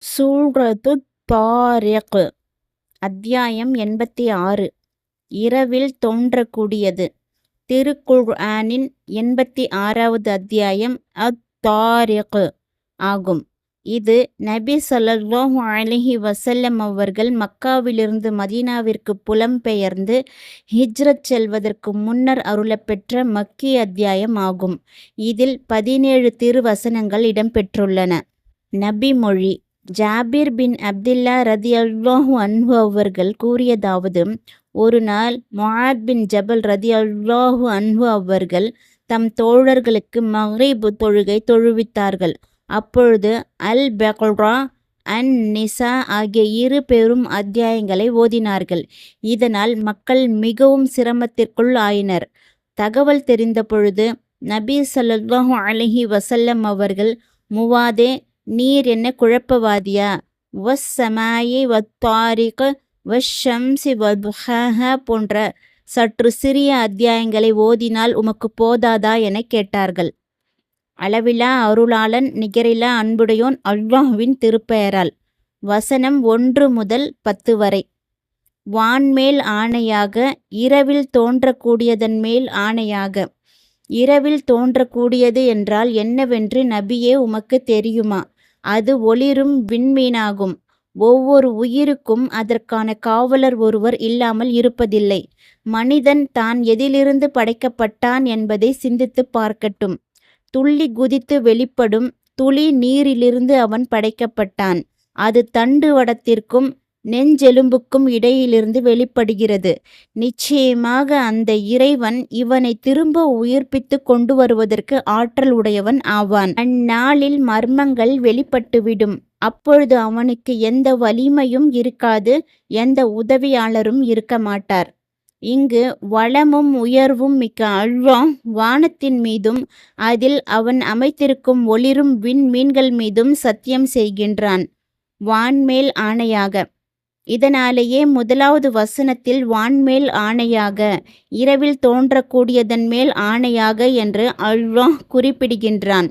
சூரத்து தாரிக். அத்தியாயம் 86. இரவில் தோன்றக்கூடியது. திருக்குர்ஆனின் 86வது அத்தியாயம் தாரிக் ஆகும். இது நபி ஸல்லல்லாஹு அலைஹி வஸல்லம் அவர்கள் மக்காவிலிருந்து மதீனாவிற்கு புலம்பெயர்ந்து ஹிஜ்ரத் செல்வதற்கு முன்னர் அருளப்பெற்ற மக்கி அத்தியாயம் ஆகும். இதில் 17 திருவசனங்கள் இடம்பெற்றுள்ளன. நபி மொழி. ஜாபிர் பின் அப்துல்லா ரதியல்லாஹு அன்ஹு அவர்கள் கூறியதாவது, ஒரு நாள் முஆத் பின் ஜபல் ரதியல்லாஹு அன்ஹு அவர்கள் தம் தோழர்களுக்கு மக்ரிப் தொழுகை தொழுவித்தார்கள். அப்பொழுது அல் பக்ரா, அன் நிசா ஆகிய 2 பெரும் அத்தியாயங்களை ஓதினார்கள். இதனால் மக்கள் மிகவும் சிரமத்திற்குள் ஆயினர். தகவல் தெரிந்த பொழுது நபி ஸல்லல்லாஹு அலைஹி வஸல்லம் அவர்கள், முவாதே, நீர் என்ன குழப்பவாதியா? வஸ்ஸமாயி வத்தாரிக் வஷ்ஷம்சி வதுஹாஹா போன்ற சற்று சிறிய அத்தியாயங்களை ஓதினால் உமக்கு போதாதா என கேட்டார்கள். அளவிலா அருளாளன், நிகரிலா அன்புடையோன் அல்லாஹ்வின் திருப்பெயரால். வசனம் 1 முதல் 10 வரை. வான்மேல் ஆணையாக, இரவில் தோன்றக்கூடியதன் மேல் ஆணையாக. இரவில் தோன்றக்கூடியது என்றால் என்னவென்று நபியே உமக்கு தெரியுமா? அது ஒளிரும் விண்மீனாகும். ஒவ்வொரு உயிருக்கும் அதற்கான காவலர் ஒருவர் இல்லாமல் இருப்பதில்லை. மனிதன் தான் எதிலிருந்து படைக்கப்பட்டான் என்பதை சிந்தித்து பார்க்கட்டும். துள்ளி குதித்து வெளிப்படும் துளி நீரிலிருந்து அவன் படைக்கப்பட்டான். அது தண்டு வடத்திற்கும் நெஞ்செலும்புக்கும் இடையிலிருந்து வெளிப்படுகிறது. நிச்சயமாக அந்த இறைவன் இவனை திரும்ப உயிர்ப்பித்து கொண்டு வருவதற்கு ஆற்றல் உடையவன் ஆவான். அந்நாளில் மர்மங்கள் வெளிப்பட்டுவிடும். அப்பொழுது அவனுக்கு எந்த வலிமையும் இருக்காது, எந்த உதவியாளரும் இருக்க மாட்டார். இங்கு வளமும் உயர்வும் மிக்க அல்லாஹ் வானத்தின் மீதும் அதில் அவன் அமைத்திருக்கும் ஒளிரும் விண்மீன்கள் மீதும் சத்தியம் செய்கின்றான். வான்மேல் ஆணையாக. இதனாலேயே 1வது வசனத்தில் வான்மேல் ஆணையாக, இரவில் தோன்றக்கூடியதன் மேல் ஆணையாக என்று அல்லாஹ் குறிப்பிடுகின்றான்.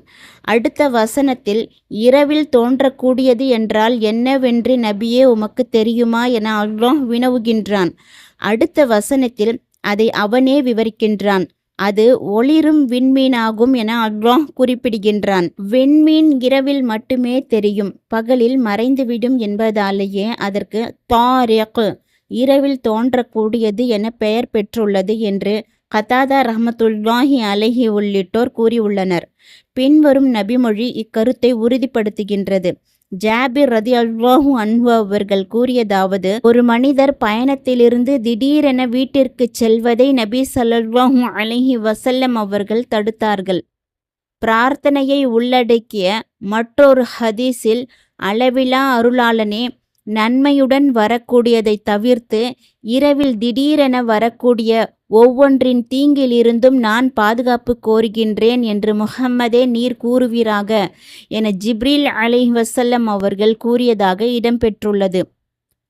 அடுத்த வசனத்தில் இரவில் தோன்றக்கூடியது என்றால் என்னவென்று நபியே உமக்கு தெரியுமா என அல்லாஹ் வினவுகின்றான். அடுத்த வசனத்தில் அதை அவனே விவரிக்கின்றான். அது ஒளிரும் விண்மீனாகும் என அல்லாஹ் குறிப்பிடுகின்றான். விண்மீன் இரவில் மட்டுமே தெரியும், பகலில் மறைந்துவிடும் என்பதாலேயே அதற்கு தாரிக், இரவில் தோன்றக்கூடியது என பெயர் பெற்றுள்ளது என்று கதாதா ரஹ்மத்துல்லாஹி அலைஹி உள்ளிட்டோர் கூறியுள்ளனர். பின்வரும் நபிமொழி இக்கருத்தை உறுதிப்படுத்துகின்றது. ஜாபிர் ரதியல்லாஹு அன்ஹு அவர்கள் கூறியதாவது, ஒரு மனிதர் பயணத்திலிருந்து திடீரென வீட்டிற்கு செல்வதை நபி ஸல்லல்லாஹு அலைஹி வஸல்லம் அவர்கள் தடுத்தார்கள். பிரார்த்தனையை உள்ளடக்கிய மற்றொரு ஹதீஸில், அளவிலா அருளாளனே, நன்மையுடன் வரக்கூடியதை தவிர்த்து இரவில் திடீரென வரக்கூடிய ஒவ்வொன்றின் தீங்கிலிருந்தும் நான் பாதுகாப்பு கோருகின்றேன் என்று முஹம்மதே நீர் கூறுவீராக என ஜிப்ரீல் அலைஹி வஸல்லம் அவர்கள் கூறியதாக இடம்பெற்றுள்ளது.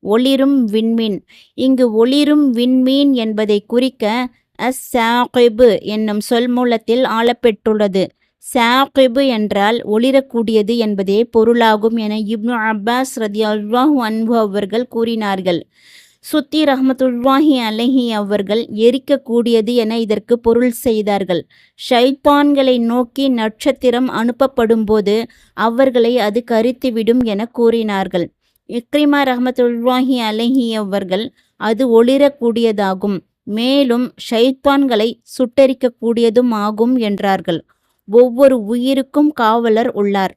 ஒளிரும் விண்மீன். இங்கு ஒளிரும் விண்மீன் என்பதை குறிக்க அஸ்-சாகிப் என்னும் சொல் மூலத்தில் ஆளப்பெற்றுள்ளது. சாகிப் என்றால் ஒளிரக்கூடியது என்பதே பொருளாகும் என இப்னு அப்பாஸ் ரதியல்லாஹு அன்ஹு அவர்கள் கூறினார்கள். சுத்தி ரஹ்மத்துல்லாஹி அலைஹி அவர்கள் எரிக்கக்கூடியது என இதற்கு பொருள் செய்தார்கள். ஷைத்தான்களை நோக்கி நட்சத்திரம் அனுப்பப்படும்போது அவர்களை அது கரித்துவிடும் என கூறினார்கள். இக்ரிமா ரஹ்மத்துல்லாஹி அலைஹி அவர்கள் அது ஒளிரக்கூடியதாகும், மேலும் ஷைத்தான்களை சுட்டரிக்கக்கூடியதும் ஆகும் என்றார்கள். ஒவ்வொரு உயிருக்கும் காவலர் உள்ளார்.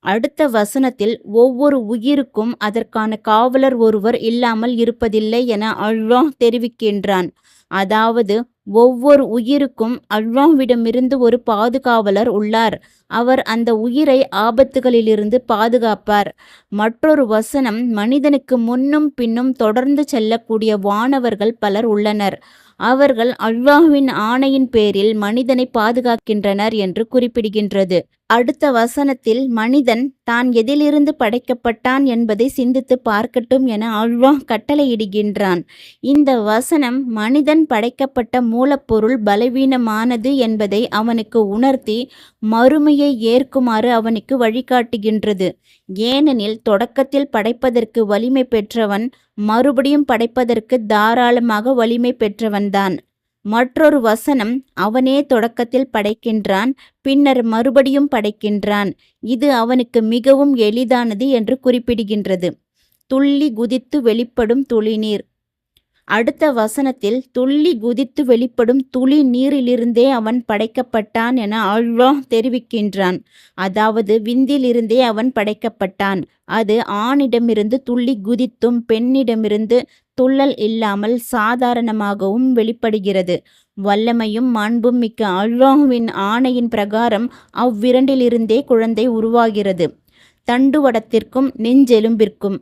அடுத்த வசனத்தில் ஒவ்வொரு உயிருக்கும் அதற்கான காவலர் ஒருவர் இல்லாமல் இருப்பதில்லை என அல்லாஹ் தெரிவிக்கின்றான். அதாவது ஒவ்வொரு உயிருக்கும் அல்லாஹ்விடமிருந்து ஒரு பாதுகாவலர் உள்ளார். அவர் அந்த உயிரை ஆபத்துகளிலிருந்து பாதுகாப்பார். மற்றொரு வசனம், மனிதனுக்கு முன்னும் பின்னும் தொடர்ந்து செல்லக்கூடிய வானவர்கள் பலர் உள்ளனர். அவர்கள் அல்லாஹ்வின் ஆணையின் பேரில் மனிதனை பாதுகாக்கின்றனர் என்று குறிப்பிடுகின்றது. அடுத்த வசனத்தில் மனிதன் தான் எதிலிருந்து படைக்கப்பட்டான் என்பதை சிந்தித்து பார்க்கட்டும் என அல்லாஹ் கட்டளையிடுகின்றான். இந்த வசனம் மனிதன் படைக்கப்பட்ட மூலப்பொருள் பலவீனமானது என்பதை அவனுக்கு உணர்த்தி மறுமையை ஏற்குமாறு அவனுக்கு வழிகாட்டுகின்றது. ஏனெனில் தொடக்கத்தில் படைப்பதற்கு வலிமை பெற்றவன் மறுபடியும் படைப்பதற்கு தாராளமாக வலிமை பெற்றவன்தான். மற்றொரு வசனம் அவனே தொடக்கத்தில் படைக்கின்றான், பின்னர் மறுபடியும் படைக்கின்றான். இது அவனுக்கு மிகவும் எளிதானது என்று குறிப்பிடுகின்றது. துள்ளி குதித்து வெளிப்படும் துளிநீர். அடுத்த வசனத்தில் துள்ளி குதித்து வெளிப்படும் துளி நீரிலிருந்தே அவன் படைக்கப்பட்டான் என அல்லாஹ் தெரிவிக்கின்றான். அதாவது விந்திலிருந்தே அவன் படைக்கப்பட்டான். அது ஆணிடமிருந்து துள்ளி குதித்தும் பெண்ணிடமிருந்து துள்ளல் இல்லாமல் சாதாரணமாகவும் வெளிப்படுகிறது. வல்லமையும் மாண்பும் மிக்க அல்லாஹ்வின் ஆணையின் பிரகாரம் அவ்விரண்டிலிருந்தே குழந்தை உருவாகிறது, தண்டுவடத்திற்கும் நெஞ்செலும்பிற்கும்.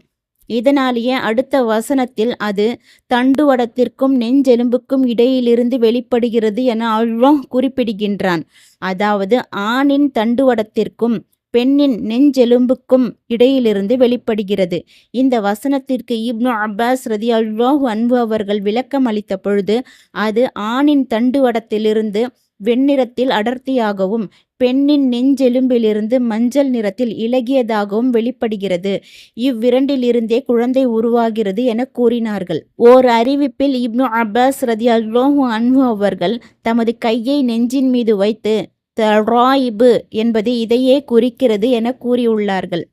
இதனாலேயே அடுத்த வசனத்தில் அது தண்டுவடத்திற்கும் நெஞ்செலும்புக்கும் இடையிலிருந்து வெளிப்படுகிறது என அல்லாஹ் குறிப்பிடுகின்றான். அதாவது ஆணின் தண்டுவடத்திற்கும் பெண்ணின் நெஞ்செலும்புக்கும் இடையிலிருந்து வெளிப்படுகிறது. இந்த வசனத்திற்கு இப்னு அப்பாஸ் ரலியல்லாஹு அன்ஹு அவர்கள் விளக்கம் அளித்த பொழுது அது ஆணின் தண்டுவடத்திலிருந்து வெண்ணிறத்தில் அடர்த்தியாகவும் பெண்ணின் நெஞ்செலும்பிலிருந்து மஞ்சள் நிறத்தில் இளகியதாகவும் வெளிப்படுகிறது. இவ்விரண்டிலிருந்தே குழந்தை உருவாகிறது என கூறினார்கள். ஓர் அறிவிப்பில் இப்னு அப்பாஸ் ரலியல்லாஹு அன்ஹு அவர்கள் தமது கையை நெஞ்சின் மீது வைத்து தராயிபு என்பது இதையே குறிக்கிறது என கூறியுள்ளார்கள்.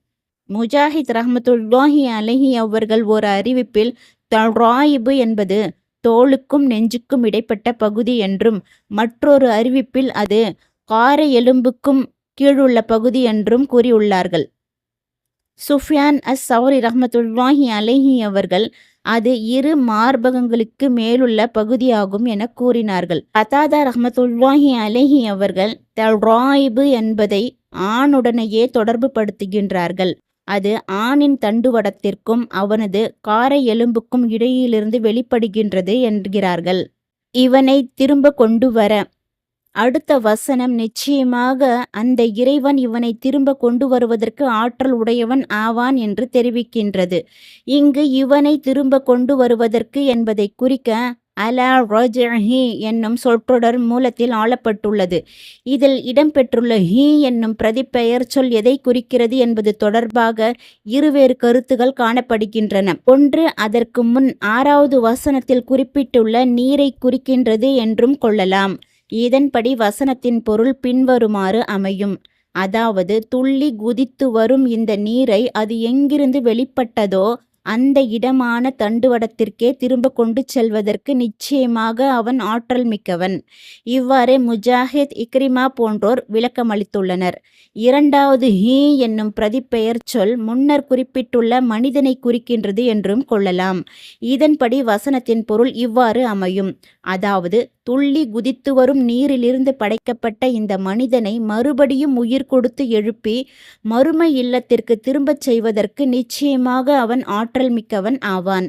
முஜாஹித் ரஹ்மத்துல்லாஹி அலைஹி அவர்கள் ஒரு அறிவிப்பில் தராயிபு என்பது தோலுக்கும் நெஞ்சுக்கும் இடைப்பட்ட பகுதி என்றும், மற்றொரு அறிவிப்பில் அது காரை எலும்புக்கும் கீழுள்ள பகுதி என்றும் கூறியுள்ளார்கள். சுஃபியான் அஸ்-சௌரி ரஹ்மத்துல்லாஹி அலைஹி அவர்கள் அது இரு மார்பகங்களுக்கு மேலுள்ள பகுதியாகும் என கூறினார்கள். கதாதா ரஹ்மத்துல்லாஹி அலைஹி அவர்கள் தராயிபு என்பதை ஆணுடனேயே தொடர்பு படுத்துகின்றார்கள். அது ஆணின் தண்டுவடத்திற்கும் அவனது காரை எலும்புக்கும் இடையிலிருந்து வெளிப்படுகின்றது என்கிறார்கள். இவனை திரும்ப கொண்டு வர. அடுத்த வசனம் நிச்சயமாக அந்த இறைவன் இவனை திரும்ப கொண்டு வருவதற்கு ஆற்றல் உடையவன் ஆவான் என்று தெரிவிக்கின்றது. இங்கு இவனை திரும்ப கொண்டு வருவதற்கு என்பதை குறிக்க அலா ரஜ்ஹி என்னும் சொற்றொடர் மூலத்தில் ஆளப்பட்டுள்ளது. இதில் இடம்பெற்றுள்ள ஹி என்னும் பிரதிப்பெயர் சொல் எதை குறிக்கிறது என்பது தொடர்பாக இருவேறு கருத்துகள் காணப்படுகின்றன. ஒன்று அதற்கு முன் 6வது வசனத்தில் குறிப்பிட்டுள்ள நீரை குறிக்கின்றது என்றும் கொள்ளலாம். இதன்படி வசனத்தின் பொருள் பின்வருமாறு அமையும். அதாவது துள்ளி குதித்து வரும் இந்த நீரை அது எங்கிருந்து வெளிப்பட்டதோ அந்த இடமான தண்டுவடத்திற்கே திரும்ப கொண்டு செல்வதற்கு நிச்சயமாக அவன் ஆற்றல் மிக்கவன். இவ்வாறே முஜாஹித், இக்ரிமா போன்றோர் விளக்கமளித்துள்ளனர். இரண்டாவது ஹி என்னும் பிரதிப்பெயர் சொல் முன்னர் குறிப்பிட்டுள்ள மனிதனை குறிக்கின்றது என்றும் கொள்ளலாம். இதன்படி வசனத்தின் பொருள் இவ்வாறு அமையும். அதாவது துள்ளி குதித்து வரும் நீரிலிருந்து படைக்கப்பட்ட இந்த மனிதனை மறுபடியும் உயிர் கொடுத்து எழுப்பி மறுமை இல்லத்திற்கு திரும்பச் செய்வதற்கு நிச்சயமாக அவன் ஆற்றல் மிக்கவன் ஆவான்.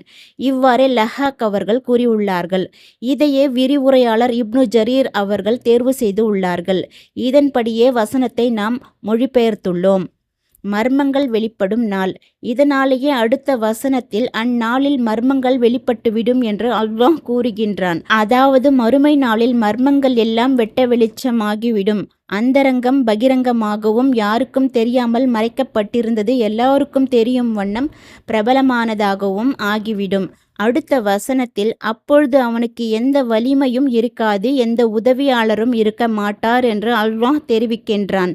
இவ்வாறே லஹாக் அவர்கள் கூறியுள்ளார்கள். இதையே விரிவுரையாளர் இப்னு ஜரீர் அவர்கள் தேர்வு செய்து உள்ளார்கள். இதன்படியே வசனத்தை நாம் மொழிபெயர்த்துள்ளோம். மர்மங்கள் வெளிப்படும் நாள். இதனாலேயே அடுத்த வசனத்தில் அந்நாளில் மர்மங்கள் வெளிப்பட்டுவிடும் என்று அல்லாஹ் கூறுகின்றான். அதாவது மறுமை நாளில் மர்மங்கள் எல்லாம் வெட்ட வெளிச்சமாகிவிடும். அந்தரங்கம் பகிரங்கமாகவும் யாருக்கும் தெரியாமல் மறைக்கப்பட்டிருந்தது எல்லாருக்கும் தெரியும் வண்ணம் பிரபலமானதாகவும் ஆகிவிடும். அடுத்த வசனத்தில் அப்பொழுது அவனுக்கு எந்த வலிமையும் இருக்காது, எந்த உதவியாளரும் இருக்க மாட்டார் என்று அல்லாஹ் தெரிவிக்கின்றான்.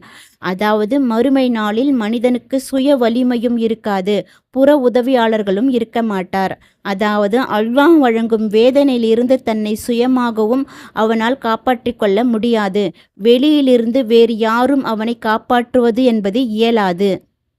அதாவது மறுமை நாளில் மனிதனுக்கு சுய வலிமையும் இருக்காது, புற உதவியாளர்களும் இருக்க மாட்டார். அதாவது அல்லாஹ் வழங்கும் வேதனையிலிருந்து தன்னை சுயமாகவும் அவனால் காப்பாற்றிக் கொள்ள முடியாது. வெளியிலிருந்து வேறு யாரும் அவனை காப்பாற்றுவது என்பது இயலாது.